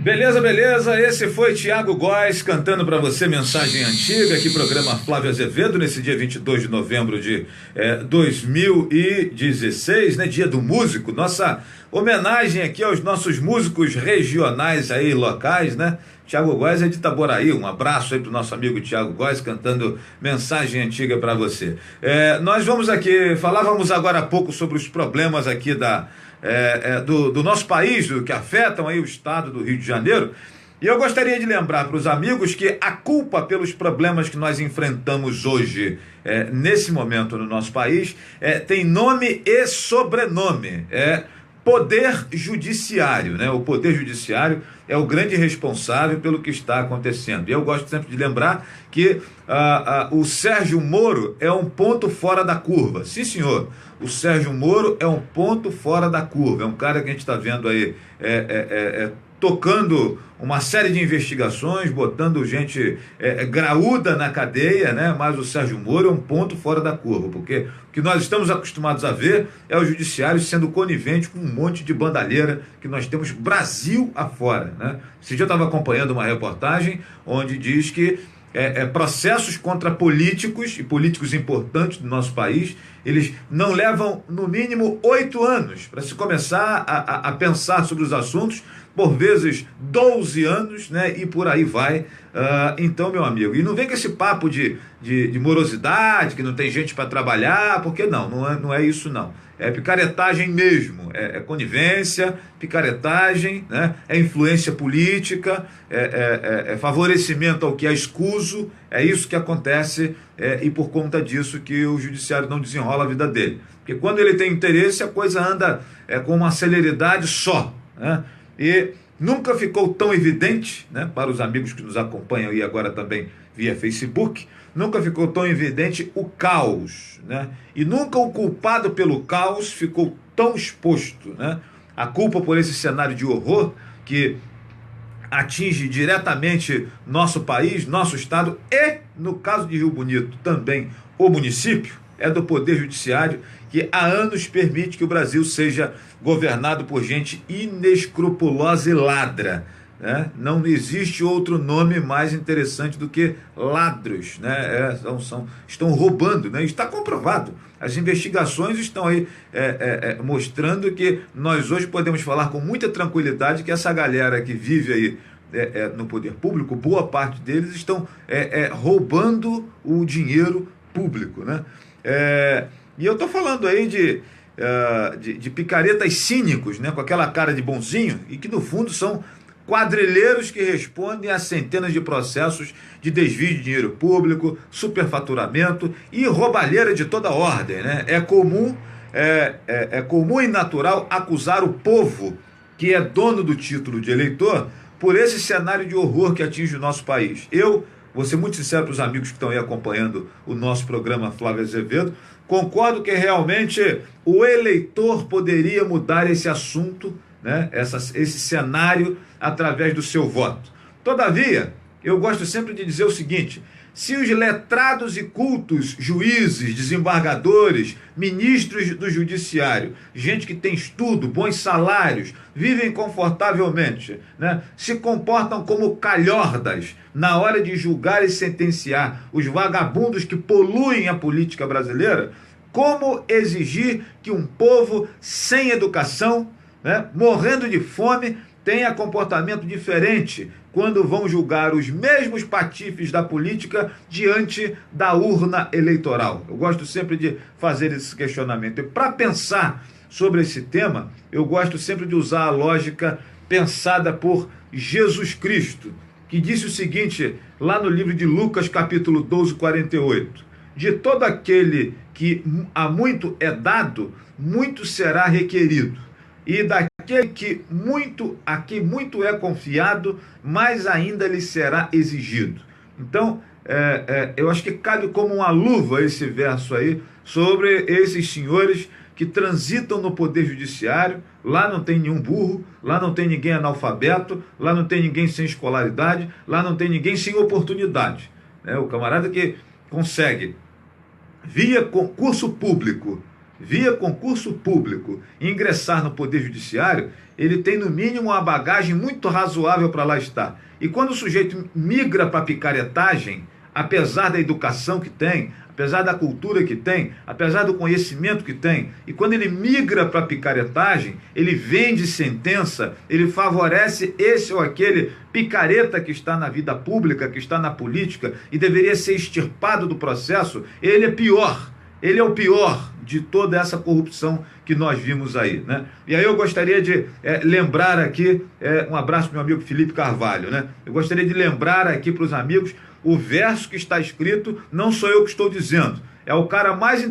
Beleza, beleza. Esse foi Thiago Góes cantando para você Mensagem Antiga, aqui programa Flávio Azevedo, nesse dia 22 de novembro de 2016, né? Dia do músico. Nossa homenagem aqui aos nossos músicos regionais aí, locais, né? Thiago Góes é de Itaboraí. Um abraço aí pro nosso amigo Thiago Góes cantando Mensagem Antiga para você. Nós vamos aqui, falávamos agora há pouco sobre os problemas aqui do nosso país, que afetam aí o estado do Rio de Janeiro. E eu gostaria de lembrar para os amigos que a culpa pelos problemas que nós enfrentamos hoje, nesse momento no nosso país, tem nome e sobrenome. Poder Judiciário, né? O Poder Judiciário é o grande responsável pelo que está acontecendo. E eu gosto sempre de lembrar que o Sérgio Moro é um ponto fora da curva. Sim, senhor. O Sérgio Moro é um ponto fora da curva. É um cara que a gente está vendo aí tocando uma série de investigações, botando gente graúda na cadeia, né? Mas o Sérgio Moro é um ponto fora da curva, porque o que nós estamos acostumados a ver é o judiciário sendo conivente com um monte de bandalheira que nós temos Brasil afora, né? Esse dia eu estava acompanhando uma reportagem onde diz que processos contra políticos e políticos importantes do nosso país, eles não levam no mínimo 8 anos para se começar a pensar sobre os assuntos, por vezes 12 anos, né? E por aí vai. Então, meu amigo, e não vem com esse papo de morosidade, que não tem gente para trabalhar, porque não é isso não. É picaretagem mesmo, é conivência, picaretagem, né? É influência política, é favorecimento ao que é escuso, é isso que acontece, e por conta disso que o judiciário não desenrola a vida dele. Porque quando ele tem interesse, a coisa anda com uma celeridade só, né? E nunca ficou tão evidente, né, para os amigos que nos acompanham aí agora também via Facebook, nunca ficou tão evidente o caos, né? E nunca o culpado pelo caos ficou tão exposto, né? A culpa por esse cenário de horror que atinge diretamente nosso país, nosso estado e, no caso de Rio Bonito, também o município, é do Poder Judiciário, que há anos permite que o Brasil seja governado por gente inescrupulosa e ladra, né? Não existe outro nome mais interessante do que ladros, né? Estão roubando, né? Está comprovado. As investigações estão aí mostrando que nós hoje podemos falar com muita tranquilidade que essa galera que vive aí no poder público, boa parte deles estão roubando o dinheiro público, né? E eu estou falando aí de picaretas cínicos, né, com aquela cara de bonzinho, e que no fundo são quadrilheiros que respondem a centenas de processos de desvio de dinheiro público, superfaturamento e roubalheira de toda ordem, né? É comum e natural acusar o povo, que é dono do título de eleitor, por esse cenário de horror que atinge o nosso país. Eu vou ser muito sincero para os amigos que estão aí acompanhando o nosso programa Flávio Azevedo, concordo que realmente o eleitor poderia mudar esse assunto, né? Esse cenário através do seu voto. Todavia, eu gosto sempre de dizer o seguinte: se os letrados e cultos, juízes, desembargadores, ministros do judiciário, gente que tem estudo, bons salários, vivem confortavelmente, né, se comportam como calhordas na hora de julgar e sentenciar os vagabundos que poluem a política brasileira, como exigir que um povo sem educação, né, morrendo de fome, tenha comportamento diferente quando vão julgar os mesmos patifes da política diante da urna eleitoral? Eu gosto sempre de fazer esse questionamento. E para pensar sobre esse tema, eu gosto sempre de usar a lógica pensada por Jesus Cristo, que disse o seguinte, lá no livro de Lucas, capítulo 12, 48. De todo aquele que a muito é dado, muito será requerido. E daquele a que muito é confiado, mais ainda lhe será exigido. Então, eu acho que cabe como uma luva esse verso aí, sobre esses senhores que transitam no Poder Judiciário. Lá não tem nenhum burro, lá não tem ninguém analfabeto, lá não tem ninguém sem escolaridade, lá não tem ninguém sem oportunidade, né? O camarada que consegue, via concurso público, via concurso público, ingressar no Poder Judiciário, ele tem no mínimo uma bagagem muito razoável para lá estar. E quando o sujeito migra para a picaretagem, apesar da educação que tem, apesar da cultura que tem, apesar do conhecimento que tem, e quando ele migra para a picaretagem, ele vende sentença, ele favorece esse ou aquele picareta que está na vida pública, que está na política e deveria ser extirpado do processo, ele é pior. Ele é o pior de toda essa corrupção que nós vimos aí, né? E aí eu gostaria de lembrar aqui, um abraço para meu amigo Felipe Carvalho, né? Eu gostaria de lembrar aqui para os amigos o verso que está escrito, não sou eu que estou dizendo, é o cara mais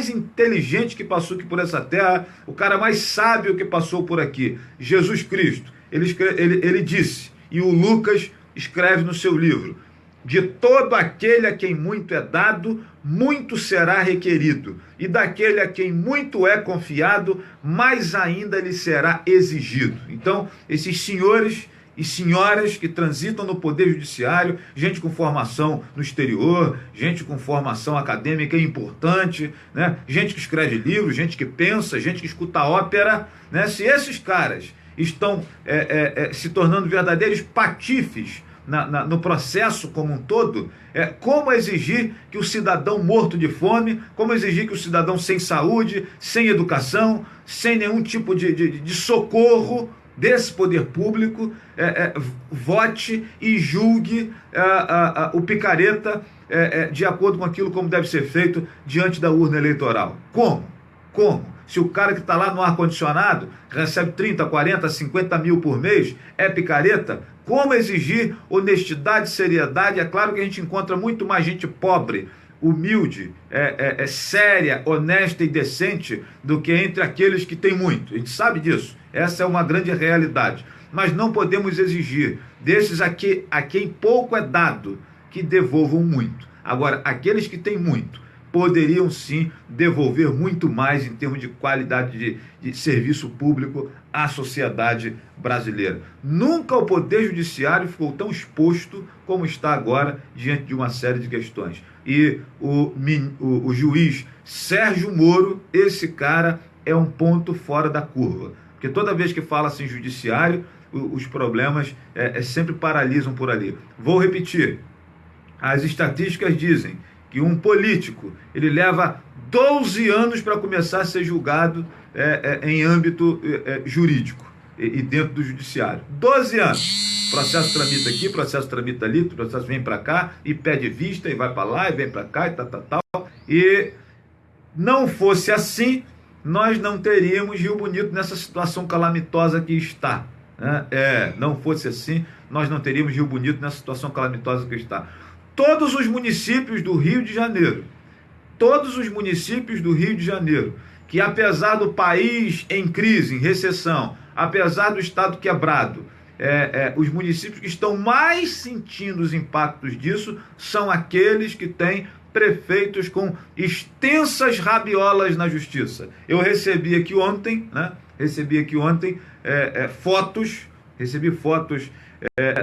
inteligente que passou aqui por essa terra, o cara mais sábio que passou por aqui, Jesus Cristo. Ele disse, e o Lucas escreve no seu livro, de todo aquele a quem muito é dado, muito será requerido, e daquele a quem muito é confiado, mais ainda lhe será exigido. Então, esses senhores e senhoras que transitam no Poder Judiciário, gente com formação no exterior, gente com formação acadêmica importante, né? Gente que escreve livros, gente que pensa, gente que escuta ópera, né? Se esses caras estão se tornando verdadeiros patifes no processo como um todo, como exigir que o cidadão morto de fome, como exigir que o cidadão sem saúde, sem educação, sem nenhum tipo de socorro desse poder público, vote e julgue o picareta de acordo com aquilo como deve ser feito diante da urna eleitoral. Como? Se o cara que está lá no ar-condicionado recebe 30, 40, 50 mil por mês, é picareta? Como exigir honestidade, seriedade? É claro que a gente encontra muito mais gente pobre, humilde, séria, honesta e decente do que entre aqueles que têm muito. A gente sabe disso. Essa é uma grande realidade. Mas não podemos exigir desses a quem pouco é dado que devolvam muito. Agora, aqueles que têm muito poderiam sim devolver muito mais em termos de qualidade de serviço público à sociedade brasileira. Nunca o Poder Judiciário ficou tão exposto como está agora diante de uma série de questões. E o juiz Sérgio Moro, esse cara é um ponto fora da curva. Porque toda vez que fala-se em judiciário, os problemas sempre paralisam por ali. Vou repetir, as estatísticas dizem que um político, ele leva 12 anos para começar a ser julgado em âmbito jurídico e dentro do judiciário. 12 anos. Processo tramita aqui, processo tramita ali, processo vem para cá e pede vista e vai para lá e vem para cá e tal. E não fosse assim, nós não teríamos Rio Bonito nessa situação calamitosa que está. Não fosse assim, nós não teríamos Rio Bonito nessa situação calamitosa que está. Todos os municípios do Rio de Janeiro, que apesar do país em crise, em recessão, apesar do Estado quebrado, os municípios que estão mais sentindo os impactos disso são aqueles que têm prefeitos com extensas rabiolas na justiça. Eu recebi aqui ontem, fotos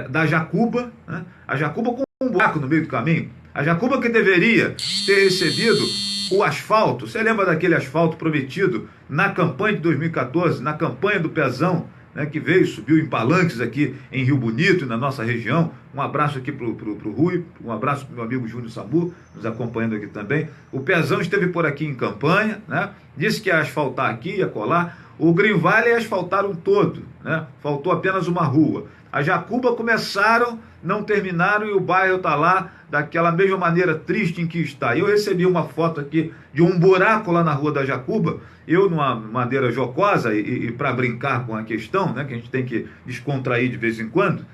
da Jacuba, né? A Jacuba com um buraco no meio do caminho. A Jacuba que deveria ter recebido o asfalto. Você lembra daquele asfalto prometido na campanha de 2014, na campanha do Pezão, né, que subiu em palanques aqui em Rio Bonito e na nossa região. Um abraço aqui pro Rui, um abraço pro meu amigo Júnior Samu, nos acompanhando aqui também. O Pezão esteve por aqui em campanha, né? Disse que ia asfaltar aqui, ia colar. O Green Valley asfaltaram todo, né? Faltou apenas uma rua. A Jacuba começaram, não terminaram e o bairro está lá daquela mesma maneira triste em que está. Eu recebi uma foto aqui de um buraco lá na rua da Jacuba, eu numa maneira jocosa e para brincar com a questão, né, que a gente tem que descontrair de vez em quando,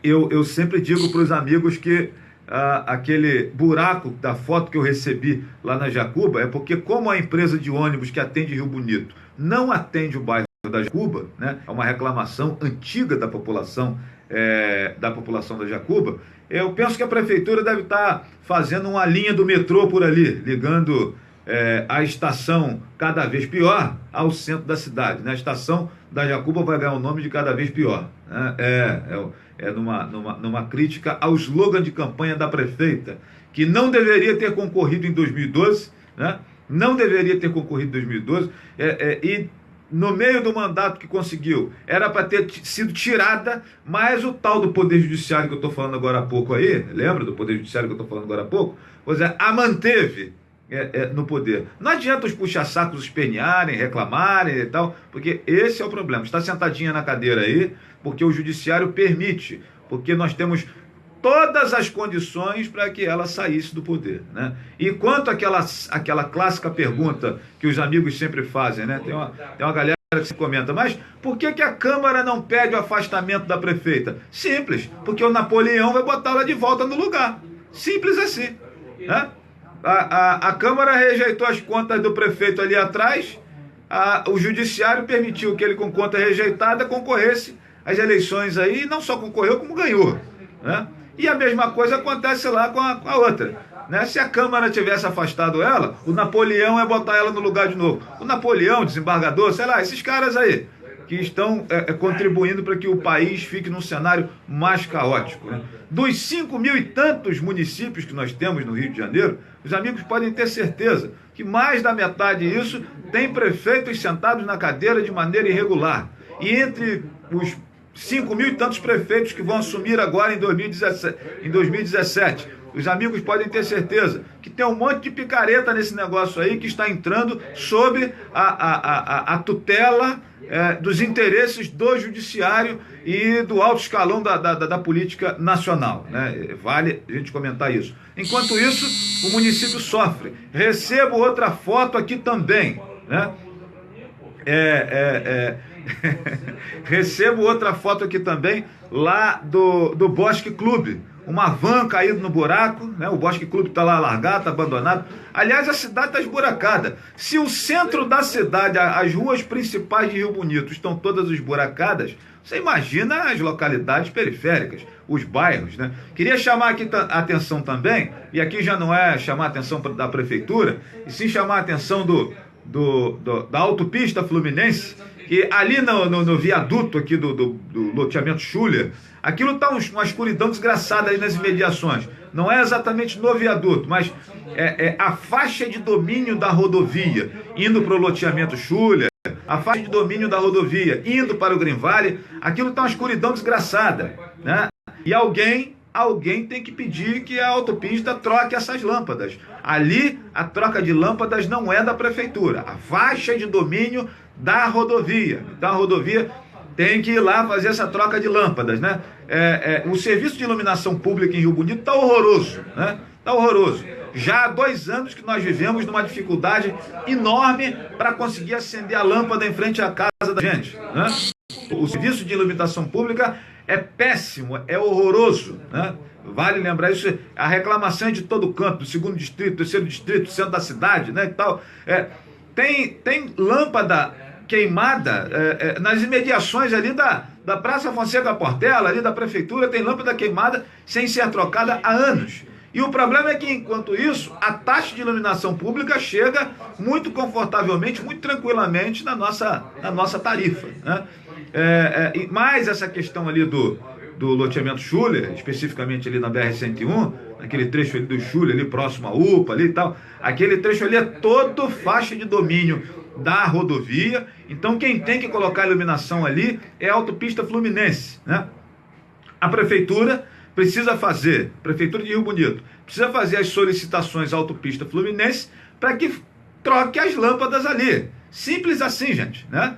eu sempre digo para os amigos que aquele buraco da foto que eu recebi lá na Jacuba é porque como a empresa de ônibus que atende Rio Bonito não atende o bairro da Jacuba, né? É uma reclamação antiga da população da Jacuba. Eu penso que a prefeitura deve estar fazendo uma linha do metrô por ali, ligando a estação Cada Vez Pior ao centro da cidade, né? A estação da Jacuba vai ganhar o nome de Cada Vez Pior, né? Numa crítica ao slogan de campanha da prefeita, que não deveria ter concorrido em 2012, né? não deveria ter concorrido em 2012, e no meio do mandato que conseguiu, era para ter sido tirada, mas o tal do Poder Judiciário que eu estou falando agora há pouco aí, lembra do Poder Judiciário que eu estou falando agora há pouco? Pois é, a manteve no poder. Não adianta os puxa-sacos espernearem, reclamarem e tal, porque esse é o problema. Está sentadinha na cadeira aí, porque o Judiciário permite, porque nós temos todas as condições para que ela saísse do poder, né? E quanto àquela clássica pergunta que os amigos sempre fazem, né? Tem uma galera que se comenta, mas por que a Câmara não pede o afastamento da prefeita? Simples, porque o Napoleão vai botá-la de volta no lugar. Simples assim, né? A Câmara rejeitou as contas do prefeito ali atrás, o Judiciário permitiu que ele, com conta rejeitada, concorresse às eleições aí, e não só concorreu, como ganhou, né? E a mesma coisa acontece lá com a outra, né? Se a Câmara tivesse afastado ela, o Napoleão ia botar ela no lugar de novo. O Napoleão, desembargador, sei lá, esses caras aí, que estão contribuindo para que o país fique num cenário mais caótico, né? Dos 5 mil e tantos municípios que nós temos no Rio de Janeiro, os amigos podem ter certeza que mais da metade disso tem prefeitos sentados na cadeira de maneira irregular. E entre os 5 mil e tantos prefeitos que vão assumir agora em 2017. Os amigos podem ter certeza que tem um monte de picareta nesse negócio aí que está entrando sob a tutela dos interesses do Judiciário e do alto escalão da política nacional, né? Vale a gente comentar isso. Enquanto isso, o município sofre. Recebo outra foto aqui também, né? Recebo outra foto aqui também, lá do Bosque Clube. Uma van caída no buraco, né? O Bosque Clube está lá largado, está abandonado. Aliás, a cidade está esburacada. Se o centro da cidade, as ruas principais de Rio Bonito estão todas esburacadas, você imagina as localidades periféricas, os bairros, né? Queria chamar aqui a atenção também, e aqui já não é chamar a atenção da prefeitura, e sim chamar a atenção da autopista Fluminense, que ali no viaduto aqui do loteamento Schuller, aquilo está uma escuridão desgraçada ali nas imediações. Não é exatamente no viaduto, mas a faixa de domínio da rodovia indo para o loteamento Schuller, a faixa de domínio da rodovia indo para o Green Valley, aquilo está uma escuridão desgraçada, né? E alguém tem que pedir que a autopista troque essas lâmpadas. Ali, a troca de lâmpadas não é da prefeitura. A faixa de domínio da rodovia. Então, a rodovia tem que ir lá fazer essa troca de lâmpadas, né? O serviço de iluminação pública em Rio Bonito está horroroso, né? Está horroroso. Já há 2 anos que nós vivemos numa dificuldade enorme para conseguir acender a lâmpada em frente à casa da gente, né? O serviço de iluminação pública é péssimo, é horroroso, né? Vale lembrar isso, a reclamação é de todo canto, do 2º distrito, 3º distrito, centro da cidade, né, e tal. Tem lâmpada queimada nas imediações ali da Praça Fonseca Portela, ali da prefeitura, tem lâmpada queimada sem ser trocada há anos. E o problema é que, enquanto isso, a taxa de iluminação pública chega muito confortavelmente, muito tranquilamente na nossa tarifa, né? Mais essa questão ali do loteamento Schuller, especificamente ali na BR-101, naquele trecho ali do Schuller, ali próximo à UPA ali e tal, aquele trecho ali é todo faixa de domínio da rodovia. Então quem tem que colocar a iluminação ali é a autopista Fluminense, né? A prefeitura de Rio Bonito, precisa fazer as solicitações à autopista Fluminense para que troque as lâmpadas ali. Simples assim, gente, né?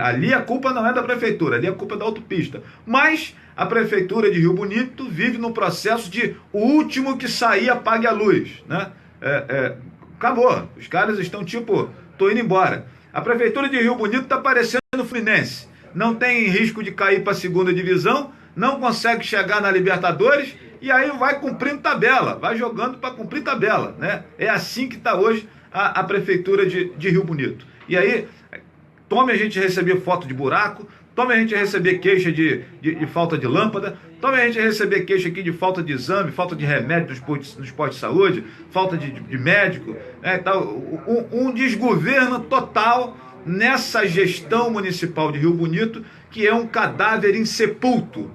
Ali a culpa não é da prefeitura, ali a culpa é da autopista. Mas a prefeitura de Rio Bonito vive no processo de o último que sair apague a luz, né? Acabou, os caras estão tipo, tô indo embora. A prefeitura de Rio Bonito está parecendo o Fluminense, não tem risco de cair para a 2ª divisão, não consegue chegar na Libertadores e aí vai cumprindo tabela, vai jogando para cumprir tabela, né? É assim que está hoje a prefeitura de Rio Bonito. E aí, tome a gente receber foto de buraco, tome a gente receber queixa de falta de lâmpada, tome a gente receber queixa aqui de falta de exame, falta de remédio nos postos de saúde, falta de médico, tal. Um desgoverno total nessa gestão municipal de Rio Bonito, que é um cadáver insepulto.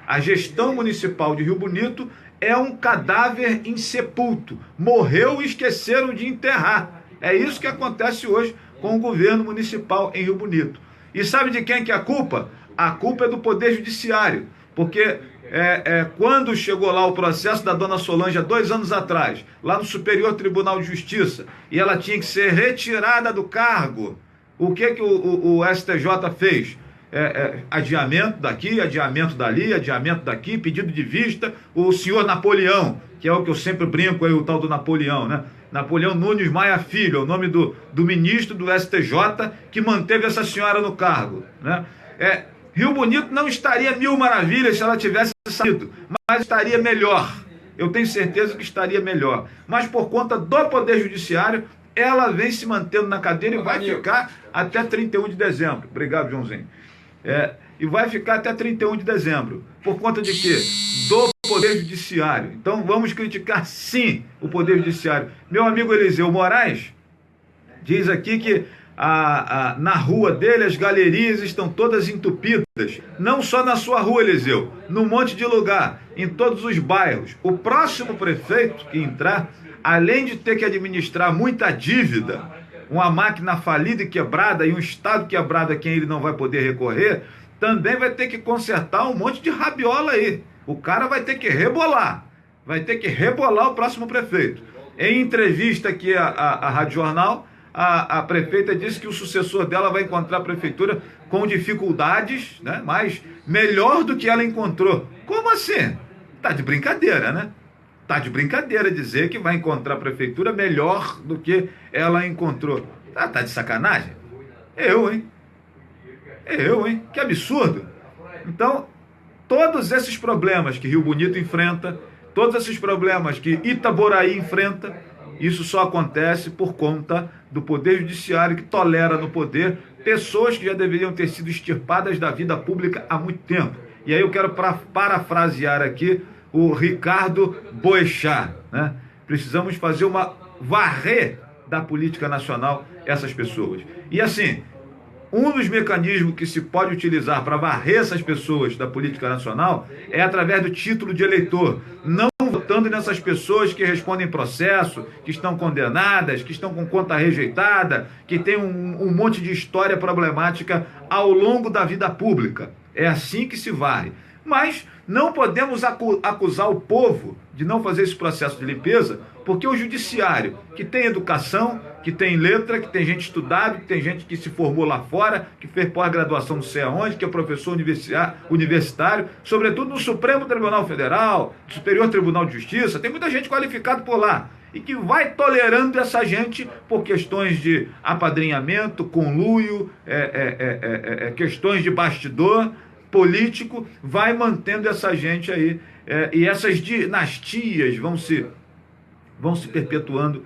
A gestão municipal de Rio Bonito é um cadáver insepulto. Morreu e esqueceram de enterrar. É isso que acontece hoje com o governo municipal em Rio Bonito. E sabe de quem que é a culpa? A culpa é do Poder Judiciário, porque quando chegou lá o processo da dona Solange há 2 anos atrás, lá no Superior Tribunal de Justiça, e ela tinha que ser retirada do cargo, o que o STJ fez? Adiamento daqui, adiamento dali, adiamento daqui, pedido de vista. O senhor Napoleão, que é o que eu sempre brinco aí, o tal do Napoleão, né? Napoleão Nunes Maia Filho, é o nome do ministro do STJ que manteve essa senhora no cargo, né? Rio Bonito não estaria mil maravilhas se ela tivesse saído, mas estaria melhor. Eu tenho certeza que estaria melhor. Mas por conta do Poder Judiciário, ela vem se mantendo na cadeira e vai ficar até 31 de dezembro. Obrigado, Joãozinho. E vai ficar até 31 de dezembro. Por conta de quê? Do Poder Judiciário. Então vamos criticar sim o Poder Judiciário. Meu amigo Eliseu Moraes diz aqui que na rua dele as galerias estão todas entupidas. Não só na sua rua, Eliseu, num monte de lugar, em todos os bairros. O próximo prefeito que entrar, além de ter que administrar muita dívida, uma máquina falida e quebrada e um estado quebrado a quem ele não vai poder recorrer, também vai ter que consertar um monte de rabiola aí. O cara vai ter que rebolar. Vai ter que rebolar o próximo prefeito. Em entrevista aqui à Rádio Jornal, a prefeita disse que o sucessor dela vai encontrar a prefeitura com dificuldades, né, mas melhor do que ela encontrou. Como assim? Tá de brincadeira, né? Tá de brincadeira dizer que vai encontrar a prefeitura melhor do que ela encontrou. Tá de sacanagem? Eu, hein? Que absurdo. Então, todos esses problemas que Rio Bonito enfrenta, todos esses problemas que Itaboraí enfrenta, isso só acontece por conta do Poder Judiciário, que tolera no poder pessoas que já deveriam ter sido extirpadas da vida pública há muito tempo. E aí eu quero parafrasear aqui o Ricardo Boechat, né? Precisamos fazer varrer da política nacional essas pessoas. E assim, um dos mecanismos que se pode utilizar para varrer essas pessoas da política nacional é através do título de eleitor, não votando nessas pessoas que respondem processo, que estão condenadas, que estão com conta rejeitada, que tem um monte de história problemática ao longo da vida pública. É assim que se varre. Mas não podemos acusar o povo de não fazer esse processo de limpeza, porque o judiciário, que tem educação, que tem letra, que tem gente estudada, que tem gente que se formou lá fora, que fez pós-graduação não sei aonde, que é professor universitário, sobretudo no Supremo Tribunal Federal, Superior Tribunal de Justiça, tem muita gente qualificada por lá, e que vai tolerando essa gente por questões de apadrinhamento, conluio, questões de bastidor político, vai mantendo essa gente aí, e essas dinastias vão se perpetuando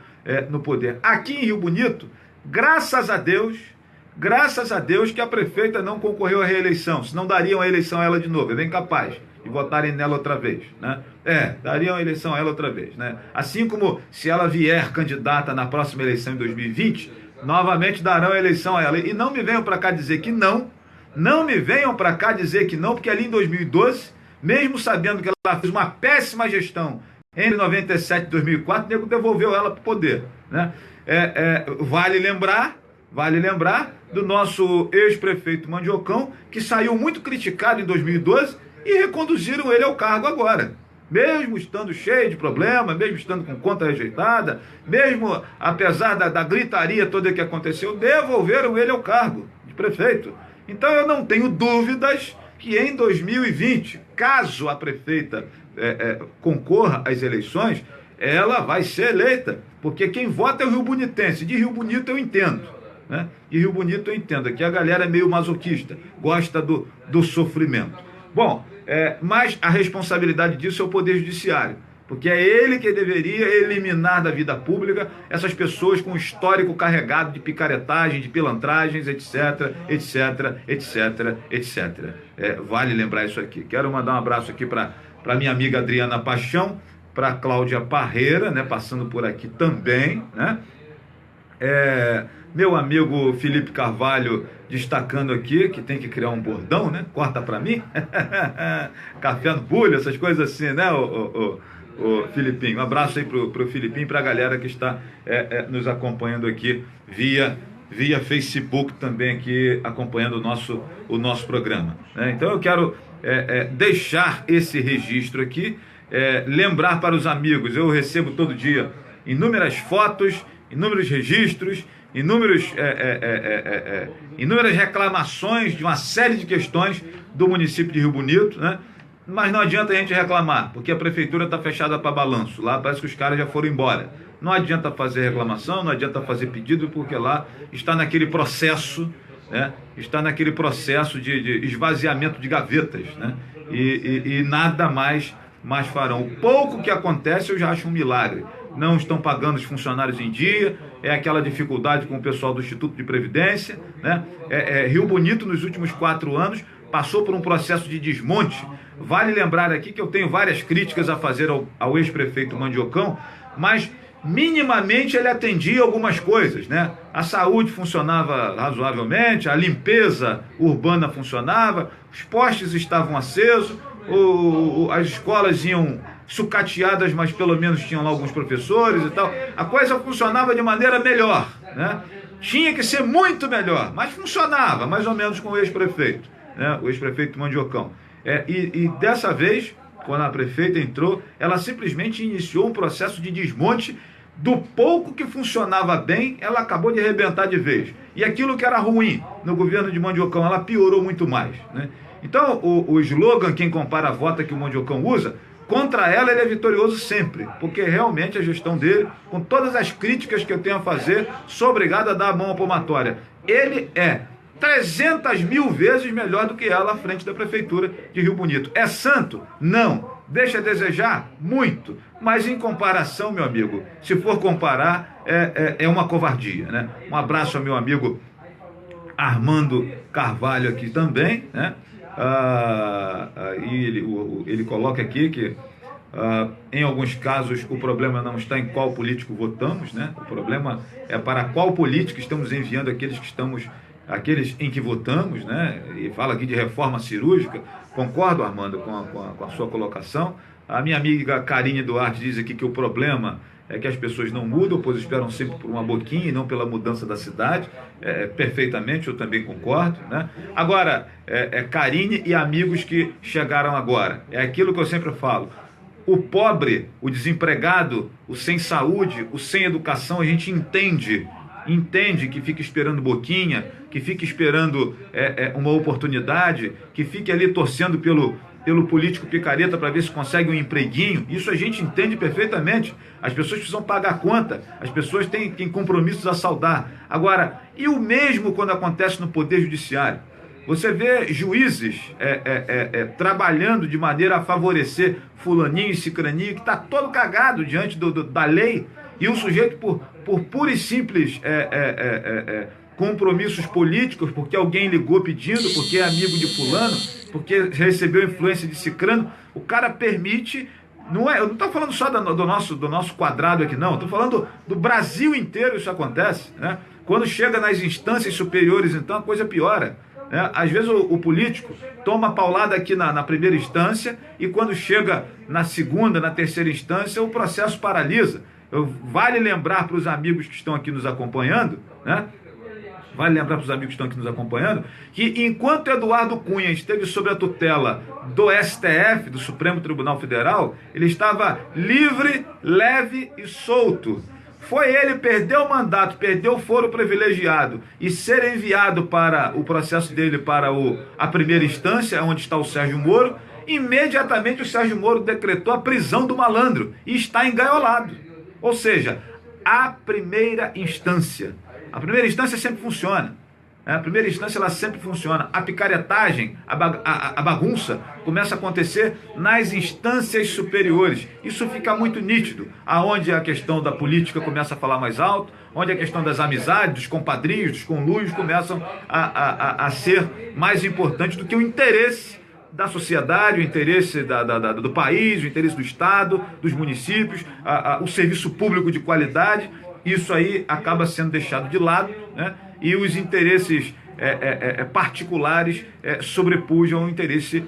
no poder. Aqui em Rio Bonito, graças a Deus que a prefeita não concorreu à reeleição, senão dariam a eleição a ela de novo, é bem capaz de votarem nela outra vez, né? Dariam a eleição a ela outra vez, né? Assim como se ela vier candidata na próxima eleição em 2020, novamente darão a eleição a ela. E não me venham para cá dizer que não, porque ali em 2012, mesmo sabendo que ela fez uma péssima gestão entre 97 e 2004, o nego devolveu ela para o poder, né? Vale lembrar do nosso ex-prefeito Mandiocão, que saiu muito criticado em 2012 e reconduziram ele ao cargo agora. Mesmo estando cheio de problema, mesmo estando com conta rejeitada, mesmo apesar da gritaria toda que aconteceu, devolveram ele ao cargo de prefeito. Então eu não tenho dúvidas que em 2020, caso a prefeita concorra às eleições, ela vai ser eleita, porque quem vota é o Rio Bonitense. De Rio Bonito eu entendo, né? De Rio Bonito eu entendo, aqui a galera é meio masoquista, gosta do sofrimento. Bom, mas a responsabilidade disso é o Poder Judiciário, porque é ele que deveria eliminar da vida pública essas pessoas com histórico carregado de picaretagem, de pilantragens, etc, etc, etc, etc. Vale lembrar isso aqui. Quero mandar um abraço aqui para minha amiga Adriana Paixão, para Cláudia Parreira, né, passando por aqui também, né? Meu amigo Felipe Carvalho destacando aqui que tem que criar um bordão, né? Corta para mim. Café no bulho, essas coisas assim, né, o Filipinho. Um abraço aí pro Filipinho e para a galera que está nos acompanhando aqui via Facebook também aqui, acompanhando o nosso programa, né? Então eu quero deixar esse registro aqui, lembrar para os amigos, eu recebo todo dia inúmeras fotos, inúmeros registros, inúmeras reclamações de uma série de questões do município de Rio Bonito, né? Mas não adianta a gente reclamar, porque a prefeitura está fechada para balanço. Lá parece que os caras já foram embora. Não adianta fazer reclamação, não adianta fazer pedido, porque lá está naquele processo, né? Está naquele processo de esvaziamento de gavetas, né? E nada mais farão. O pouco que acontece eu já acho um milagre. Não estão pagando os funcionários em dia, é aquela dificuldade com o pessoal do Instituto de Previdência, né? Rio Bonito, nos últimos 4 anos, passou por um processo de desmonte. Vale lembrar aqui que eu tenho várias críticas a fazer ao ex-prefeito Mandiocão, mas minimamente ele atendia algumas coisas, né? A saúde funcionava razoavelmente, a limpeza urbana funcionava, os postes estavam acesos, as escolas iam sucateadas, mas pelo menos tinham lá alguns professores e tal. A coisa funcionava de maneira melhor, né? Tinha que ser muito melhor, mas funcionava, mais ou menos com o ex-prefeito, né? O ex-prefeito Mandiocão. E dessa vez, quando a prefeita entrou, ela simplesmente iniciou um processo de desmonte. Do pouco que funcionava bem, ela acabou de arrebentar de vez. E aquilo que era ruim no governo de Mandiocão, ela piorou muito mais, né? Então, o slogan, quem compara a vota que o Mandiocão usa, contra ela ele é vitorioso sempre, porque realmente a gestão dele, com todas as críticas que eu tenho a fazer, sou obrigado a dar a mão à palmatória. Ele é 300 mil vezes melhor do que ela à frente da prefeitura de Rio Bonito. É santo? Não. Deixa a desejar? Muito. Mas em comparação, meu amigo, se for comparar, é uma covardia, né? Um abraço ao meu amigo Armando Carvalho aqui também, né? E ele coloca aqui que em alguns casos o problema não está em qual político votamos, né? O problema é para qual político estamos enviando aqueles em que votamos, né? E fala aqui de reforma cirúrgica. Concordo, Armando, com a sua colocação. A minha amiga Karine Duarte diz aqui que o problema é que as pessoas não mudam, pois esperam sempre por uma boquinha e não pela mudança da cidade. Perfeitamente, eu também concordo, né? Agora, Karine e amigos que chegaram agora. É aquilo que eu sempre falo. O pobre, o desempregado, o sem saúde, o sem educação, a gente entende que fica esperando boquinha, que fica esperando uma oportunidade, que fique ali torcendo pelo político picareta para ver se consegue um empreguinho. Isso a gente entende perfeitamente. As pessoas precisam pagar a conta, as pessoas têm compromissos a saldar. Agora, e o mesmo quando acontece no Poder Judiciário? Você vê juízes trabalhando de maneira a favorecer fulaninho e cicraninho, que está todo cagado diante da lei, e o sujeito, por pura e simples compromissos políticos, porque alguém ligou pedindo, porque é amigo de fulano, porque recebeu influência de cicrano, o cara permite. Eu não estou falando só do nosso quadrado aqui, não. Estou falando do Brasil inteiro. Isso acontece, né? Quando chega nas instâncias superiores, então a coisa piora, né? Às vezes o político toma paulada aqui na primeira instância, e quando chega na segunda, na terceira instância, o processo paralisa. Vale lembrar para os amigos que estão aqui nos acompanhando, né? Que enquanto Eduardo Cunha esteve sob a tutela do STF, do Supremo Tribunal Federal, ele estava livre, leve e solto. Foi ele perder o mandato, perder o foro privilegiado e ser enviado para o processo dele para a primeira instância, onde está o Sérgio Moro. Imediatamente o Sérgio Moro decretou a prisão do malandro e está engaiolado. Ou seja, a primeira instância sempre funciona. A primeira instância ela sempre funciona. A picaretagem, a bagunça começa a acontecer nas instâncias superiores. Isso fica muito nítido, aonde a questão da política começa a falar mais alto, onde a questão das amizades, dos compadrinhos, dos conluios começam a ser mais importante do que o interesse da sociedade, o interesse do país, o interesse do Estado, dos municípios, o serviço público de qualidade. Isso aí acaba sendo deixado de lado, né? E os interesses particulares sobrepujam o interesse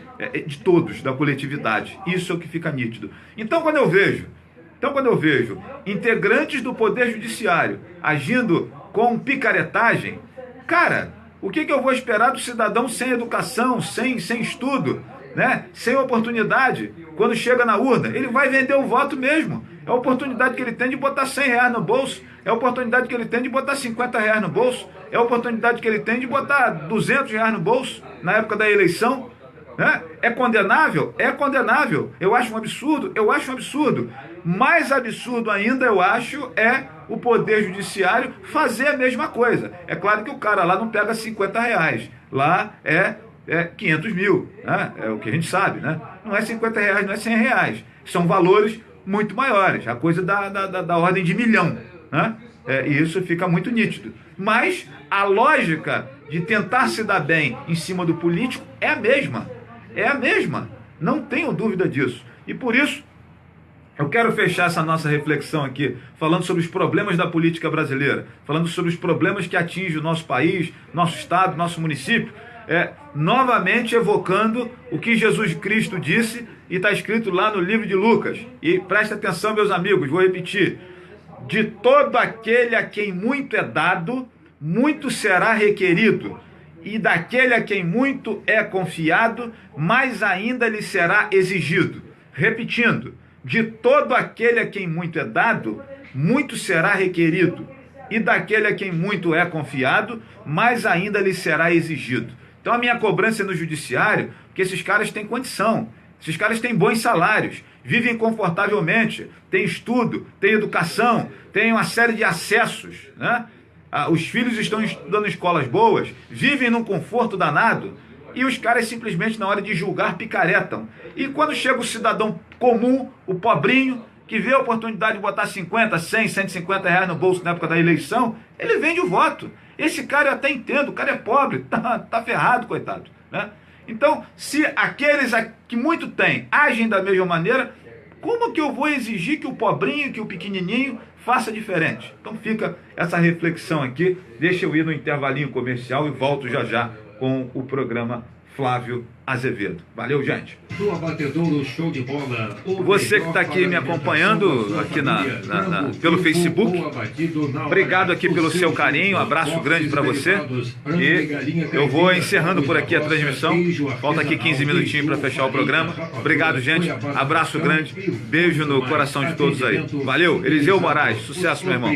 de todos, da coletividade. Isso é o que fica nítido. Então, quando eu vejo integrantes do Poder Judiciário agindo com picaretagem, cara, o que eu vou esperar do cidadão sem educação, sem estudo, né? Sem oportunidade? Quando chega na urna, ele vai vender o voto mesmo. É a oportunidade que ele tem de botar R$100 no bolso, é a oportunidade que ele tem de botar R$50 no bolso, é a oportunidade que ele tem de botar R$200 no bolso na época da eleição. Né? É condenável? É condenável. Eu acho um absurdo? Eu acho um absurdo. Mais absurdo ainda, eu acho, é o Poder Judiciário fazer a mesma coisa. É claro que o cara lá não pega R$50. Lá é 500 mil. Né? É o que a gente sabe. Né? Não é R$50, não é R$100. São valores muito maiores. A coisa da ordem de milhão. Né? E isso fica muito nítido. Mas a lógica de tentar se dar bem em cima do político é a mesma. É a mesma, não tenho dúvida disso. E por isso, eu quero fechar essa nossa reflexão aqui, falando sobre os problemas da política brasileira, falando sobre os problemas que atingem o nosso país, nosso estado, nosso município, novamente evocando o que Jesus Cristo disse, e está escrito lá no livro de Lucas. E presta atenção, meus amigos, vou repetir. De todo aquele a quem muito é dado, muito será requerido. E daquele a quem muito é confiado, mais ainda lhe será exigido. Repetindo, de todo aquele a quem muito é dado, muito será requerido. E daquele a quem muito é confiado, mais ainda lhe será exigido. Então a minha cobrança no judiciário, porque esses caras têm condição, esses caras têm bons salários, vivem confortavelmente, têm estudo, têm educação, têm uma série de acessos, né? Os filhos estão estudando em escolas boas, vivem num conforto danado, e os caras simplesmente na hora de julgar picaretam. E quando chega o cidadão comum, o pobrinho, que vê a oportunidade de botar 50, 100, 150 reais no bolso na época da eleição, ele vende o voto. Esse cara eu até entendo, o cara é pobre, tá ferrado, coitado. Né? Então, se aqueles que muito têm agem da mesma maneira, como que eu vou exigir que o pobrinho, que o pequenininho faça diferente? Então fica essa reflexão aqui, deixa eu ir no intervalinho comercial e volto já com o programa Flávio Azevedo. Valeu, gente. Show de bola. Você que está aqui me acompanhando aqui pelo Facebook, obrigado aqui pelo seu carinho, um abraço grande para você. E eu vou encerrando por aqui a transmissão. Falta aqui 15 minutinhos para fechar o programa. Obrigado, gente. Abraço grande. Beijo no coração de todos aí. Valeu. Eliseu Moraes. Sucesso, meu irmão.